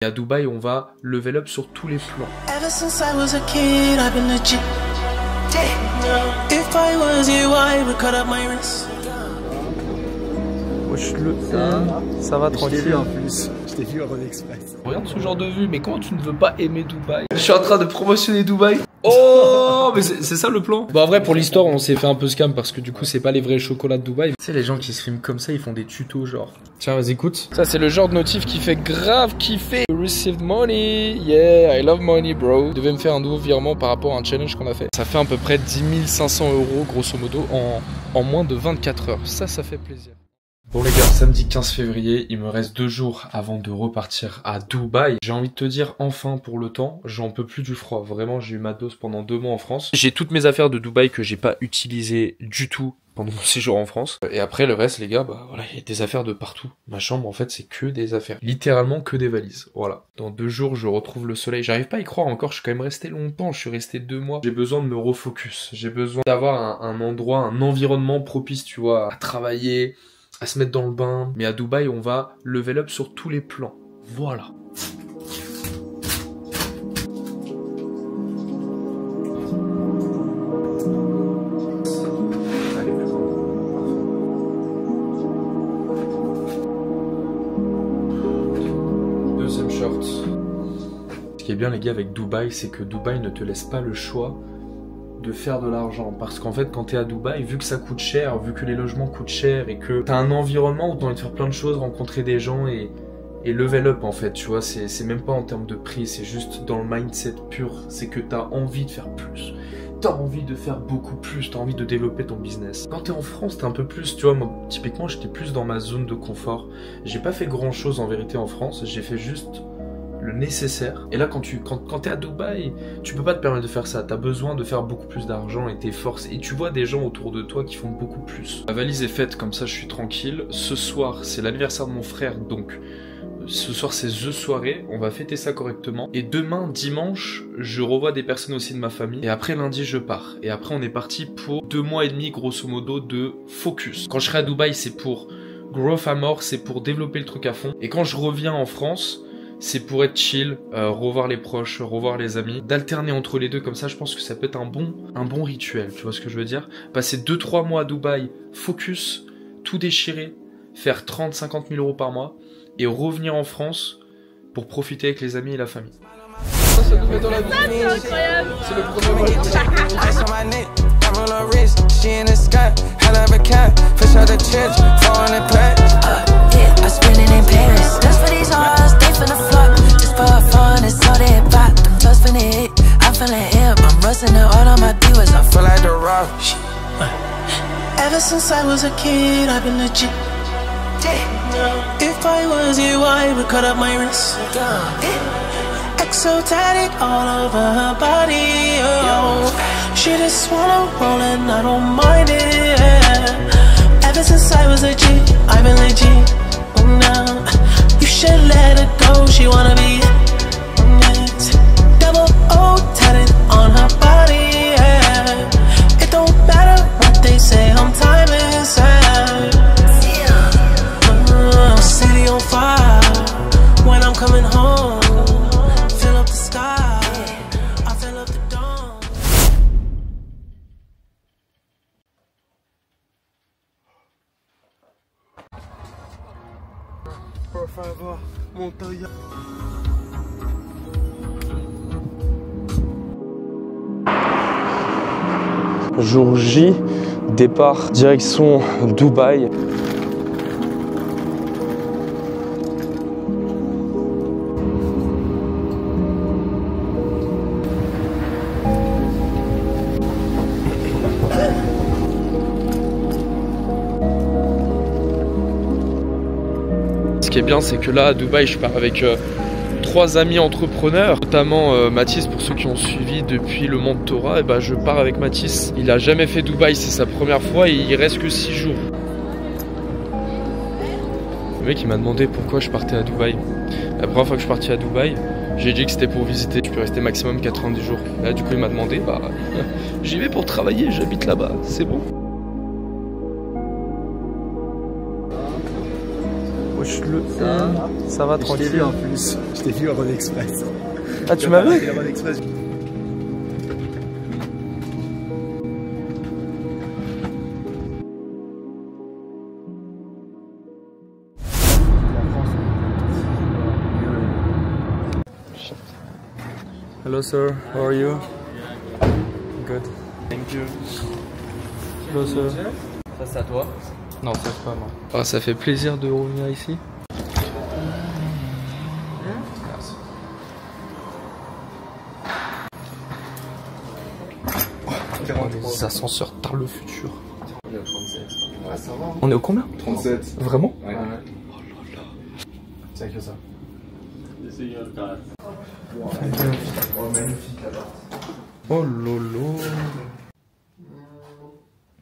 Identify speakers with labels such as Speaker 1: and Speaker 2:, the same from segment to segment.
Speaker 1: Et à Dubaï, on va level up sur tous les plans.
Speaker 2: Ever since I was a kid, I've been legit. If I was you, I would cut up my wrist.
Speaker 1: Wesh le ça va tranquille.
Speaker 3: Je t'ai vu en plus, je t'ai vu en Road Express.
Speaker 1: Regarde ce genre de vue, mais comment tu ne veux pas aimer Dubaï? Je suis en train de promotionner Dubaï. Oh, mais c'est ça le plan. Bon, en vrai, pour l'histoire, on s'est fait un peu scam parce que du coup, c'est pas les vrais chocolats de Dubaï. Tu sais, les gens qui se filment comme ça, ils font des tutos genre. Tiens, vas-y, écoute. Ça, c'est le genre de notif qui fait grave kiffer. Received money, yeah, I love money, bro. Je devais me faire un nouveau virement par rapport à un challenge qu'on a fait. Ça fait à peu près 10 500 € grosso modo en moins de 24 heures. Ça fait plaisir. Bon les gars, samedi 15 février, il me reste 2 jours avant de repartir à Dubaï. J'ai envie de te dire enfin pour le temps, j'en peux plus du froid. Vraiment, j'ai eu ma dose pendant 2 mois en France. J'ai toutes mes affaires de Dubaï que j'ai pas utilisées du tout pendant mon séjour en France. Et après le reste les gars, bah voilà, il y a des affaires de partout. Ma chambre en fait c'est que des affaires. Littéralement que des valises. Voilà. Dans 2 jours je retrouve le soleil. J'arrive pas à y croire encore, je suis quand même resté longtemps. Je suis resté 2 mois. J'ai besoin de me refocus. J'ai besoin d'avoir un endroit, un environnement propice, tu vois, à travailler, à se mettre dans le bain. Mais à Dubaï, on va level up sur tous les plans. Voilà. Deuxième short. Ce qui est bien les gars avec Dubaï, c'est que Dubaï ne te laisse pas le choix de faire de l'argent, parce qu'en fait quand t'es à Dubaï, vu que ça coûte cher, vu que les logements coûtent cher et que t'as un environnement où t'as envie de faire plein de choses, rencontrer des gens et level up en fait, tu vois, c'est même pas en termes de prix, c'est juste dans le mindset pur, c'est que t'as envie de faire plus, t'as envie de faire beaucoup plus, t'as envie de développer ton business. Quand t'es en France, t'es un peu plus, tu vois, moi typiquement j'étais plus dans ma zone de confort, j'ai pas fait grand chose en vérité en France, j'ai fait juste le nécessaire. Et là quand t'es à Dubaï, tu peux pas te permettre de faire ça, t'as besoin de faire beaucoup plus d'argent et tes forces, et tu vois des gens autour de toi qui font beaucoup plus. Ma valise est faite, comme ça je suis tranquille. Ce soir c'est l'anniversaire de mon frère, donc ce soir c'est The soirée, on va fêter ça correctement. Et demain, dimanche, je revois des personnes aussi de ma famille. Et après lundi je pars. Et après on est parti pour 2 mois et demi grosso modo de focus. Quand je serai à Dubaï c'est pour growth à mort, c'est pour développer le truc à fond. Et quand je reviens en France, c'est pour être chill, revoir les proches, revoir les amis, d'alterner entre les deux comme ça, je pense que ça peut être un bon rituel, tu vois ce que je veux dire? Passer 2-3 mois à Dubaï, focus, tout déchirer, faire 30-50 000 € par mois, et revenir en France pour profiter avec les amis et la famille. Ça nous met dans la vie. C'est incroyable. C'est le premier
Speaker 2: Ever since I was a kid, I've been legit. If I was you, I would cut up my wrist. Exo tatted all over her body. Oh, she just wanna roll and I don't mind it. Ever since I was a G, I've been legit. Oh, now you should let her go. She wanna be double O tatted on her body. Yeah. It don't matter what they say. I'm timeless. City on fire. When I'm coming home, fill up the sky. I fill up the dawn.
Speaker 3: Por favor, Montoya.
Speaker 1: Jour J, départ direction Dubaï. Ce qui est bien, c'est que là à Dubaï, je pars avec 3 amis entrepreneurs, notamment Mathis, pour ceux qui ont suivi depuis le Mont Torah. Et bah, je pars avec Mathis. Il a jamais fait Dubaï, c'est sa première fois et il reste que 6 jours. Le mec il m'a demandé pourquoi je partais à Dubaï. La première fois que je suis parti à Dubaï, j'ai dit que c'était pour visiter. Je peux rester maximum 90 jours. Et là du coup il m'a demandé, bah j'y vais pour travailler, j'habite là-bas, c'est bon. Wesh le ça va
Speaker 3: Je t'ai
Speaker 1: tranquille.
Speaker 3: vu en plus. Je t'ai vu en Rhône Express.
Speaker 1: Ah tu m'as vu?
Speaker 3: Rhône Express.
Speaker 1: Hello sir, how are you? Good.
Speaker 4: Thank you.
Speaker 1: Hello sir.
Speaker 4: Ça c'est à toi.
Speaker 1: Non, c'est pas moi. Ah, ça fait plaisir de revenir ici. Merci. Les ascenseurs tard le futur.
Speaker 4: On est au 37.
Speaker 3: Ouais, ça va.
Speaker 1: On est au combien?
Speaker 3: 37.
Speaker 1: Vraiment?
Speaker 3: Ouais.
Speaker 1: Oh là là.
Speaker 3: C'est que ça.
Speaker 1: Oh magnifique là-bas. Oh lolo.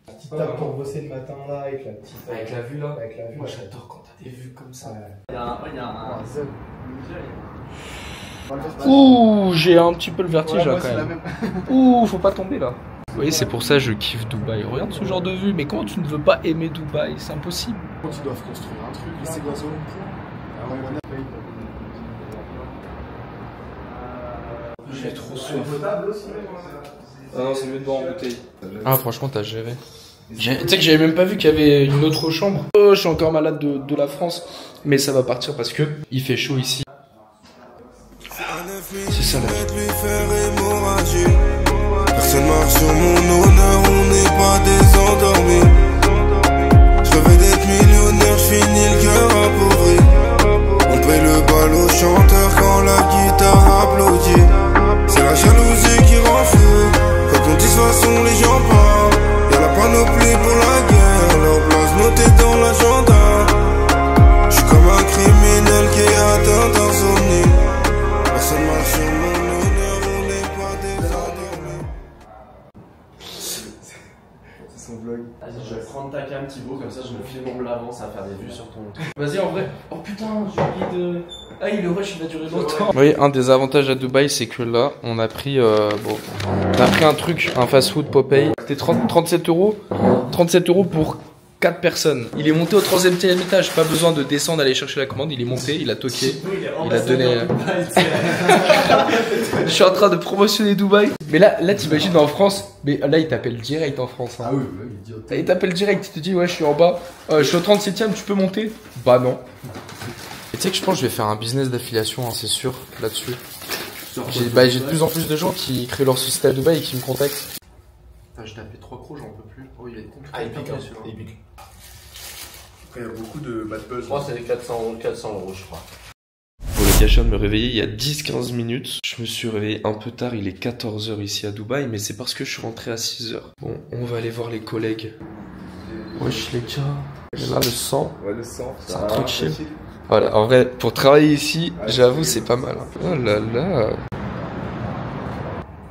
Speaker 5: Petite table pour bosser le matin là avec la petite.
Speaker 1: Avec la vue là.
Speaker 5: Avec la vue.
Speaker 1: Moi j'adore quand t'as des vues comme ça.
Speaker 4: Il y a un
Speaker 1: Ouh, j'ai un petit peu le vertige là
Speaker 3: moi,
Speaker 1: quand
Speaker 3: c'est la
Speaker 1: même.
Speaker 3: même.
Speaker 1: Ouh, faut pas tomber là. Oui, c'est pour ça que je kiffe Dubaï. Regarde ce genre de vue, mais comment tu ne veux pas aimer Dubaï? C'est impossible.
Speaker 3: Ils doivent construire un truc. C'est quoi ça?
Speaker 1: J'ai trop soif. Ah non, c'est mieux de boire en bouteille. Ah, franchement, t'as géré. Tu sais que j'avais même pas vu qu'il y avait une autre chambre. Oh, je suis encore malade de la France. Mais ça va partir parce que il fait chaud ici. C'est ça la vie.
Speaker 6: Personne marche sur mon honneur, on n'est pas des endormis. Je rêvais d'être millionnaire, je finis le cœur appauvri. On paye le bal au chanteur quand la guitare applaudit. C'est la jalousie qui rend fou. Quand on dit de toute façon les gens parlent. Y'a la panoplie pour la guerre, leur place notée dans l'agenda. J'suis comme un criminel qui est atteint d'insomnie. Personne marche sur mon honneur, on n'est pas des endormis.
Speaker 3: C'est son vlog.
Speaker 4: Vas-y, je vais prendre ta cam Thibaut, comme ça je me filme en l'avant, ça va faire des vues sur ton truc.
Speaker 1: Vas-y, en vrai. Oh putain, j'ai oublié de. Ah, le rush il va durer longtemps. Oui, un des avantages à Dubaï, c'est que là, on a pris un truc, un fast-food Popeye. C'était 37 euros. 37 euros pour 4 personnes. Il est monté au 3e étage. Pas besoin de descendre, aller chercher la commande. Il est monté, il a toqué. Il a donné. Je suis en train de promotionner Dubaï. Mais là t'imagines en France. Mais là, il t'appelle direct en France. Hein.
Speaker 3: Ah oui, idiot.
Speaker 1: Il t'appelle direct. Il te dit, ouais, je suis en bas. Je suis au 37e, tu peux monter? Bah non. Et tu sais que je pense que je vais faire un business d'affiliation, hein, c'est sûr, là-dessus. J'ai de plus en plus de gens qui créent leur société à Dubaï et qui me contactent. J'ai tapé 3 crocs, j'en peux plus. Oh, il est compliqué.
Speaker 3: Ah, il pique, hein. Il pique. Après, il y a beaucoup de bad buzz.
Speaker 4: Je crois que c'est 400 euros, je crois.
Speaker 7: Pour l'occasion de me réveiller il y a 10-15 minutes. Je me suis réveillé un peu tard, il est 14h ici à Dubaï, mais c'est parce que je suis rentré à 6h. Bon, on va aller voir les collègues. Wesh les gars, et là le sang,
Speaker 3: Ouais, le sang.
Speaker 7: c'est un truc chill. Voilà, en vrai, pour travailler ici, j'avoue, c'est pas mal. Hein. Oh là là.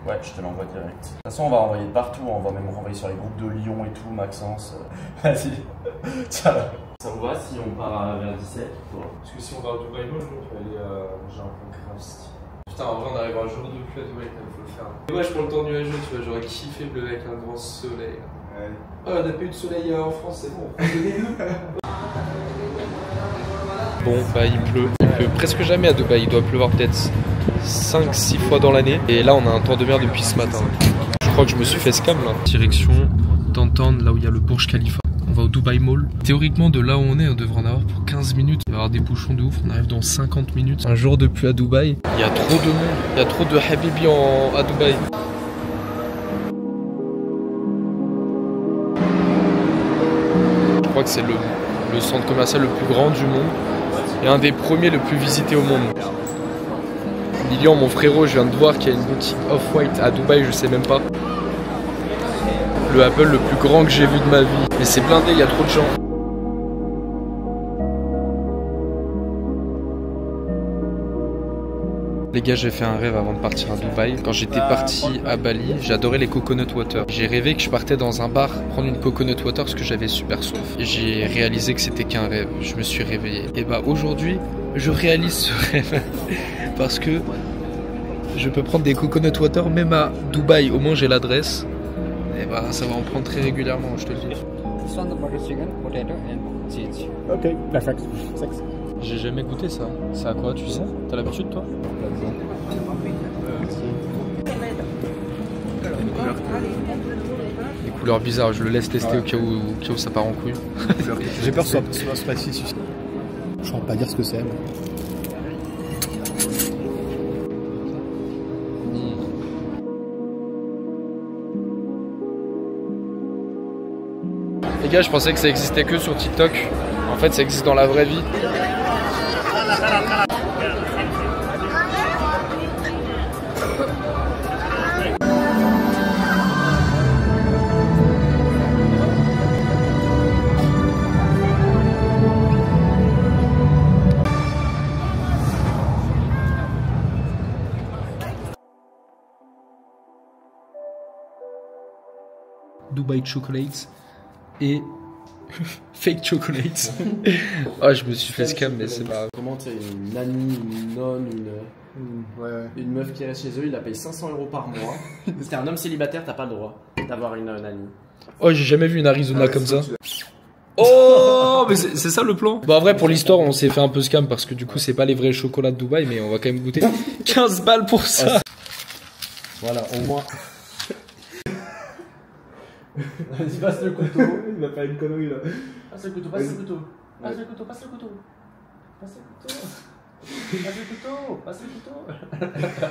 Speaker 4: Ouais, je te l'envoie direct. De toute façon, on va envoyer partout, on va même renvoyer sur les groupes de Lyon et tout, Maxence. Vas-y. Tiens. Ça vous va si on part vers 17 quoi.
Speaker 1: Parce que si on va à Dubaï, moi, on peut aller j'ai un plan grave stylé. Putain, en vrai, on arrive un jour de pluie à Dubaï, il faut le faire. Et moi, je prends le temps nuageux, tu vois, j'aurais kiffé bleu avec un grand soleil.
Speaker 3: Ouais.
Speaker 1: Oh, on a pas eu de soleil en France, c'est bon, on prend des
Speaker 7: Bon, bah il pleut. Il pleut presque jamais à Dubaï, il doit pleuvoir peut-être 5-6 fois dans l'année. Et là, on a un temps de mer depuis ce matin. Je crois que je me suis fait scam là. Direction Downtown, là où il y a le Burj Khalifa. On va au Dubai Mall. Théoriquement, de là où on est, on devrait en avoir pour 15 minutes. Il va y avoir des bouchons de ouf, on arrive dans 50 minutes. Un jour de pluie à Dubaï. Il y a trop de monde, il y a trop de habibi à Dubaï. Je crois que c'est le centre commercial le plus grand du monde. Et un des premiers le plus visité au monde. Lilian, mon frérot, je viens de voir qu'il y a une boutique Off-White à Dubaï, je sais même pas. Le Apple le plus grand que j'ai vu de ma vie. Mais c'est blindé, il y a trop de gens. Les gars, j'ai fait un rêve avant de partir à Dubaï. Quand j'étais parti à Bali, j'adorais les coconut water. J'ai rêvé que je partais dans un bar prendre une coconut water parce que j'avais super soif. J'ai réalisé que c'était qu'un rêve. Je me suis réveillé. Et bah aujourd'hui, je réalise ce rêve parce que je peux prendre des coconut water même à Dubaï. Au moins j'ai l'adresse. Et bah ça va en prendre très régulièrement, je te le dis.
Speaker 8: This one, the butter chicken, potato and cheese.
Speaker 3: Ok, perfect. Thanks.
Speaker 7: J'ai jamais goûté ça. C'est à quoi, tu sais? T'as l'habitude, toi? Des couleurs bizarres, je le laisse tester au cas où ça part en couille.
Speaker 5: J'ai peur que ce soit spicy. Je ne saurais pas dire ce que c'est.
Speaker 7: Les gars, je pensais que ça existait que sur TikTok. En fait, ça existe dans la vraie vie. Dubai Chocolates et Fake Chocolates. Ah, je me suis fait scam, mais c'est pas grave.
Speaker 4: Comment t'es une nanny, une nonne, une meuf qui reste chez eux, il la paye 500 € par mois. Si t'es un homme célibataire, t'as pas le droit d'avoir une nanny.
Speaker 7: Oh, j'ai jamais vu une Arizona comme ça. Oh, mais c'est ça le plan. Bon, en vrai, pour l'histoire, on s'est fait un peu scam parce que du coup, c'est pas les vrais chocolats de Dubaï, mais on va quand même goûter. 15 balles pour ça.
Speaker 4: Voilà, au moins. Vas-y, passe le couteau.
Speaker 5: Il va faire une connerie là.
Speaker 4: Passe le couteau, passe le couteau. Passe le couteau, passe le couteau. Passe le couteau. Passe le couteau.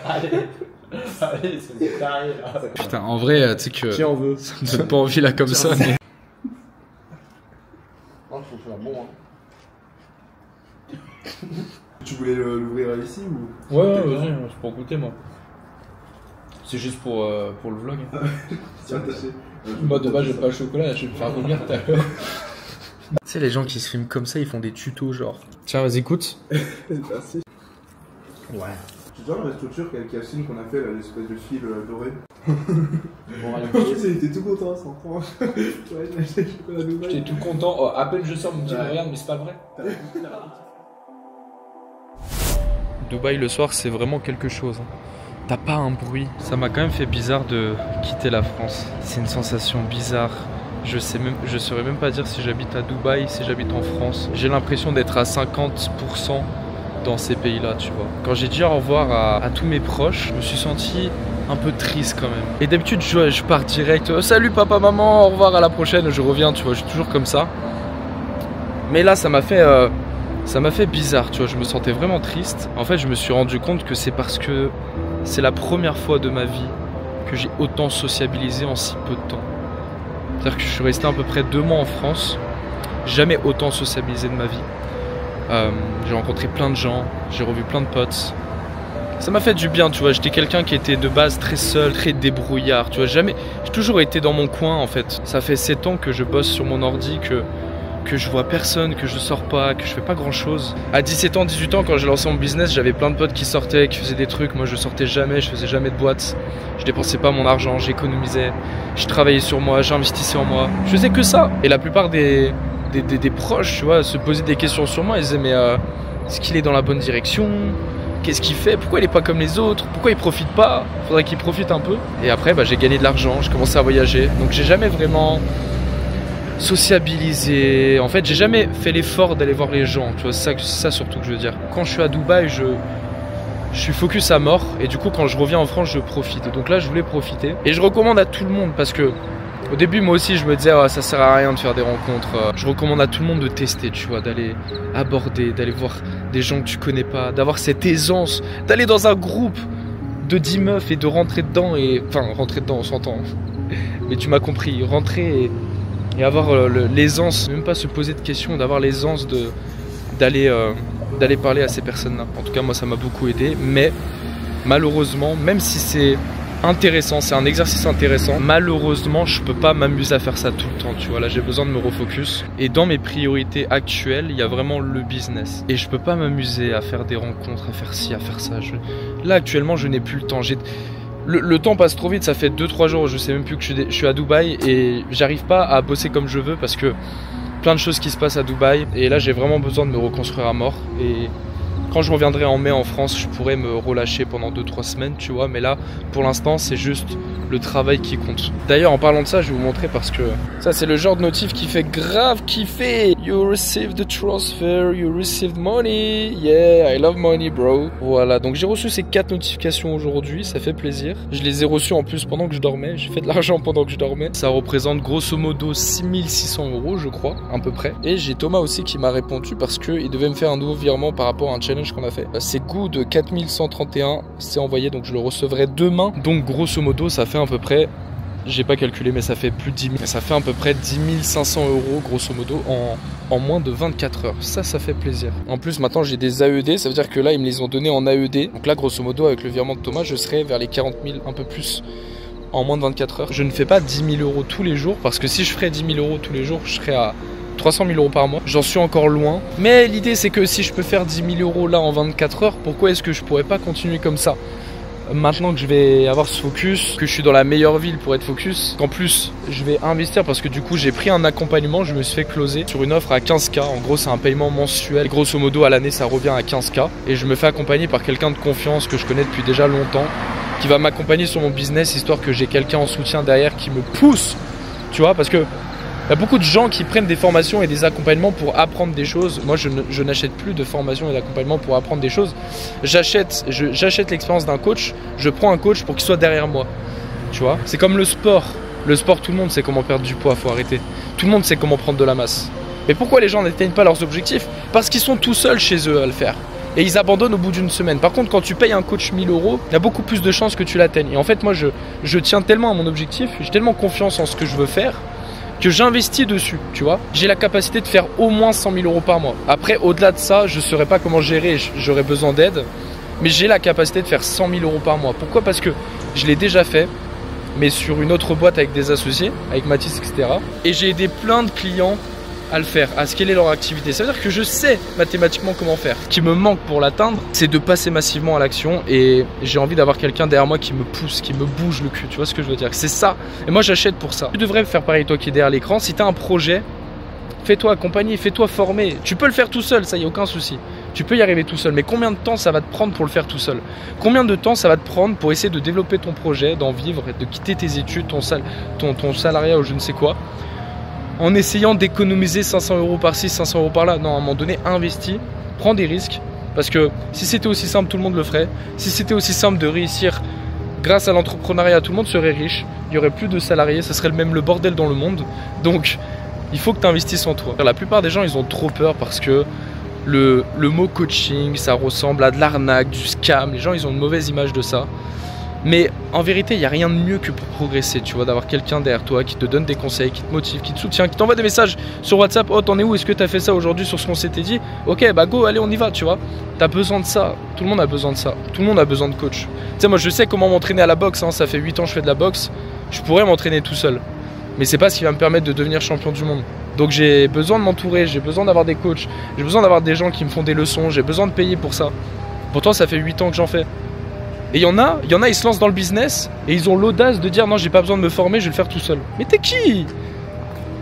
Speaker 4: Allez, c'est carré là.
Speaker 7: Putain, en vrai, tu sais que.
Speaker 4: Qui en veut?
Speaker 7: Ça me donne pas envie là comme ça. Mais...
Speaker 4: Oh, faut faire bon, hein.
Speaker 3: Tu voulais l'ouvrir ici ou?
Speaker 7: Ouais, vas-y, c'est pour goûter moi. C'est juste pour le vlog.
Speaker 3: Tiens, attaché.
Speaker 7: Moi de base, j'ai pas le chocolat, je vais me faire vomir tout à l'heure. Tu sais, les gens qui se filment comme ça, ils font des tutos genre. Tiens, vas-y, écoute.
Speaker 3: Merci.
Speaker 4: Ouais.
Speaker 3: Tu te souviens la structure Cassine qu'on a fait, là, l'espèce de fil doré?
Speaker 4: Bon, allez,
Speaker 3: Il était tout content, ça en ouais, j'ai acheté le chocolat Dubaï.
Speaker 7: J'étais tout content. Oh, à peine je sors, me dit regarde, mais c'est pas vrai. Dubaï le soir, c'est vraiment quelque chose. T'as pas un bruit. Ça m'a quand même fait bizarre de quitter la France. C'est une sensation bizarre. Je saurais même pas dire si j'habite à Dubaï, si j'habite en France. J'ai l'impression d'être à 50% dans ces pays-là, tu vois. Quand j'ai dit au revoir à tous mes proches, je me suis senti un peu triste quand même. Et d'habitude, je pars direct. Salut papa, maman, au revoir, à la prochaine. Je reviens, tu vois, je suis toujours comme ça. Mais là, ça m'a fait bizarre, tu vois. Je me sentais vraiment triste. En fait, je me suis rendu compte que c'est parce que c'est la première fois de ma vie que j'ai autant sociabilisé en si peu de temps. C'est-à-dire que je suis resté à peu près 2 mois en France, jamais autant sociabilisé de ma vie. J'ai rencontré plein de gens, j'ai revu plein de potes. Ça m'a fait du bien, tu vois. J'étais quelqu'un qui était de base très seul, très débrouillard, tu vois. J'ai toujours été dans mon coin en fait. Ça fait 7 ans que je bosse sur mon ordi, que je vois personne, que je sors pas, que je fais pas grand chose. À 17 ans, 18 ans, quand j'ai lancé mon business, j'avais plein de potes qui sortaient, qui faisaient des trucs. Moi, je sortais jamais, je faisais jamais de boîte. Je dépensais pas mon argent, j'économisais. Je travaillais sur moi, j'investissais en moi. Je faisais que ça. Et la plupart des proches, tu vois, se posaient des questions sur moi. Ils disaient, mais est-ce qu'il est dans la bonne direction? Qu'est-ce qu'il fait? Pourquoi il est pas comme les autres? Pourquoi il profite pas? Faudrait qu'il profite un peu. Et après, j'ai gagné de l'argent, j'ai commencé à voyager. Donc j'ai jamais vraiment sociabiliser. En fait, j'ai jamais fait l'effort d'aller voir les gens. Tu vois, c'est ça surtout que je veux dire. Quand je suis à Dubaï, je suis focus à mort. Et du coup, quand je reviens en France, je profite. Et donc là, je voulais profiter. Et je recommande à tout le monde parce que au début, moi aussi, je me disais, ça sert à rien de faire des rencontres. Je recommande à tout le monde de tester, tu vois, d'aller aborder, d'aller voir des gens que tu connais pas, d'avoir cette aisance, d'aller dans un groupe de 10 meufs et de rentrer dedans. Enfin, rentrer dedans, on s'entend. Mais tu m'as compris. Rentrer et avoir l'aisance, même pas se poser de questions, d'avoir l'aisance d'aller parler à ces personnes-là. En tout cas, moi, ça m'a beaucoup aidé. Mais malheureusement, même si c'est intéressant, c'est un exercice intéressant, malheureusement, je peux pas m'amuser à faire ça tout le temps. Tu vois, là, j'ai besoin de me refocus. Et dans mes priorités actuelles, il y a vraiment le business. Et je peux pas m'amuser à faire des rencontres, à faire ci, à faire ça. Là, actuellement, je n'ai plus le temps. Le temps passe trop vite, ça fait 2-3 jours, je sais même plus que je suis à Dubaï et j'arrive pas à bosser comme je veux parce que plein de choses qui se passent à Dubaï et là j'ai vraiment besoin de me reconstruire à mort et Quand je reviendrai en mai en France, je pourrais me relâcher pendant 2-3 semaines, tu vois. Mais là, pour l'instant, c'est juste le travail qui compte. D'ailleurs, en parlant de ça, je vais vous montrer parce que ça, c'est le genre de notif qui fait grave kiffer. You received the transfer, you received money. Yeah, I love money, bro. Voilà, donc j'ai reçu ces 4 notifications aujourd'hui, ça fait plaisir. Je les ai reçues en plus pendant que je dormais. J'ai fait de l'argent pendant que je dormais. Ça représente grosso modo 6600 €, je crois, à peu près. Et j'ai Thomas aussi qui m'a répondu parce qu'il devait me faire un nouveau virement par rapport à un challenge qu'on a fait. C'est Good 4131, c'est envoyé, donc je le recevrai demain. Donc grosso modo, ça fait à peu près, j'ai pas calculé, mais ça fait plus de 10 000. Ça fait à peu près 10 500 € grosso modo en moins de 24 heures. Ça fait plaisir. En plus, maintenant j'ai des AED, ça veut dire que là ils me les ont donnés en AED. Donc là, grosso modo, avec le virement de Thomas, je serai vers les 40 000, un peu plus, en moins de 24 heures. Je ne fais pas 10 000 € tous les jours parce que si je ferais 10 000 € tous les jours, je serais à 300 000 € par mois. J'en suis encore loin. Mais l'idée, c'est que si je peux faire 10 000 € là en 24 heures, pourquoi est-ce que je pourrais pas continuer comme ça ? Maintenant que je vais avoir ce focus, que je suis dans la meilleure ville pour être focus, qu'en plus je vais investir parce que du coup j'ai pris un accompagnement, je me suis fait closer sur une offre à 15K. En gros, c'est un paiement mensuel. Grosso modo, à l'année, ça revient à 15K. Et je me fais accompagner par quelqu'un de confiance que je connais depuis déjà longtemps, qui va m'accompagner sur mon business, histoire que j'ai quelqu'un en soutien derrière qui me pousse, tu vois, parce que il y a beaucoup de gens qui prennent des formations et des accompagnements pour apprendre des choses. Moi, je n'achète plus de formations et d'accompagnements pour apprendre des choses. J'achète l'expérience d'un coach. Je prends un coach pour qu'il soit derrière moi. Tu vois, c'est comme le sport. Le sport, tout le monde sait comment perdre du poids, faut arrêter. Tout le monde sait comment prendre de la masse. Mais pourquoi les gens n'atteignent pas leurs objectifs? Parce qu'ils sont tout seuls chez eux à le faire. Et ils abandonnent au bout d'une semaine. Par contre, quand tu payes un coach 1000 €, il y a beaucoup plus de chances que tu l'atteignes. Et en fait, moi, je tiens tellement à mon objectif, j'ai tellement confiance en ce que je veux faire, que j'investis dessus, tu vois. J'ai la capacité de faire au moins 100 000 € par mois. Après, au-delà de ça, je ne saurais pas comment gérer, j'aurais besoin d'aide. Mais j'ai la capacité de faire 100 000 € par mois. Pourquoi? Parce que je l'ai déjà fait, mais sur une autre boîte avec des associés, avec Mathis, etc. Et j'ai aidé plein de clients à le faire, à scaler leur activité. Ça veut dire que je sais mathématiquement comment faire. Ce qui me manque pour l'atteindre, c'est de passer massivement à l'action, et j'ai envie d'avoir quelqu'un derrière moi qui me pousse, qui me bouge le cul, tu vois ce que je veux dire? C'est ça, et moi j'achète pour ça. Tu devrais faire pareil, toi qui es derrière l'écran. Si tu as un projet, fais-toi accompagner, fais-toi former. Tu peux le faire tout seul, ça y a aucun souci. Tu peux y arriver tout seul, mais combien de temps ça va te prendre pour le faire tout seul? Combien de temps ça va te prendre pour essayer de développer ton projet, d'en vivre, de quitter tes études, ton salariat ou je ne sais quoi, en essayant d'économiser 500 € par-ci, 500 € par-là? Non, à un moment donné, investis, prends des risques. Parce que si c'était aussi simple, tout le monde le ferait. Si c'était aussi simple de réussir grâce à l'entrepreneuriat, tout le monde serait riche. Il n'y aurait plus de salariés, ça serait même le bordel dans le monde. Donc, il faut que tu investisses en toi. La plupart des gens, ils ont trop peur parce que le mot coaching, ça ressemble à de l'arnaque, du scam. Les gens, ils ont une mauvaise image de ça. Mais en vérité, il n'y a rien de mieux que pour progresser, tu vois, d'avoir quelqu'un derrière toi qui te donne des conseils, qui te motive, qui te soutient, qui t'envoie des messages sur WhatsApp. Oh, t'en es où? Est-ce que t'as fait ça aujourd'hui sur ce qu'on s'était dit? Ok, bah go, allez, on y va, tu vois. T'as besoin de ça. Tout le monde a besoin de ça. Tout le monde a besoin de coach. Tu sais, moi, je sais comment m'entraîner à la boxe, hein. Ça fait 8 ans que je fais de la boxe. Je pourrais m'entraîner tout seul. Mais c'est pas ce qui va me permettre de devenir champion du monde. Donc j'ai besoin de m'entourer, j'ai besoin d'avoir des coachs, j'ai besoin d'avoir des gens qui me font des leçons, j'ai besoin de payer pour ça. Pourtant, ça fait 8 ans que j'en fais. Et il y en a, ils se lancent dans le business et ils ont l'audace de dire non, j'ai pas besoin de me former, je vais le faire tout seul. Mais t'es qui?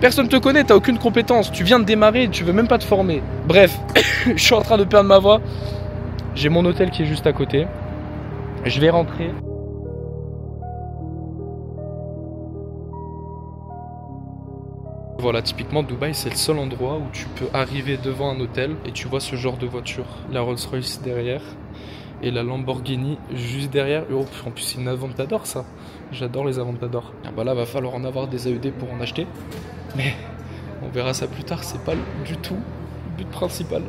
Speaker 7: Personne te connaît, t'as aucune compétence, tu viens de démarrer, tu veux même pas te former. Bref, je suis en train de perdre ma voix. J'ai mon hôtel qui est juste à côté. Je vais rentrer. Voilà, typiquement Dubaï, c'est le seul endroit où tu peux arriver devant un hôtel et tu vois ce genre de voiture. La Rolls-Royce derrière et la Lamborghini juste derrière. Oh, en plus, c'est une Aventador, ça. J'adore les Aventador. Ah bah là, va falloir en avoir des AED pour en acheter. Mais on verra ça plus tard, c'est pas du tout le but principal.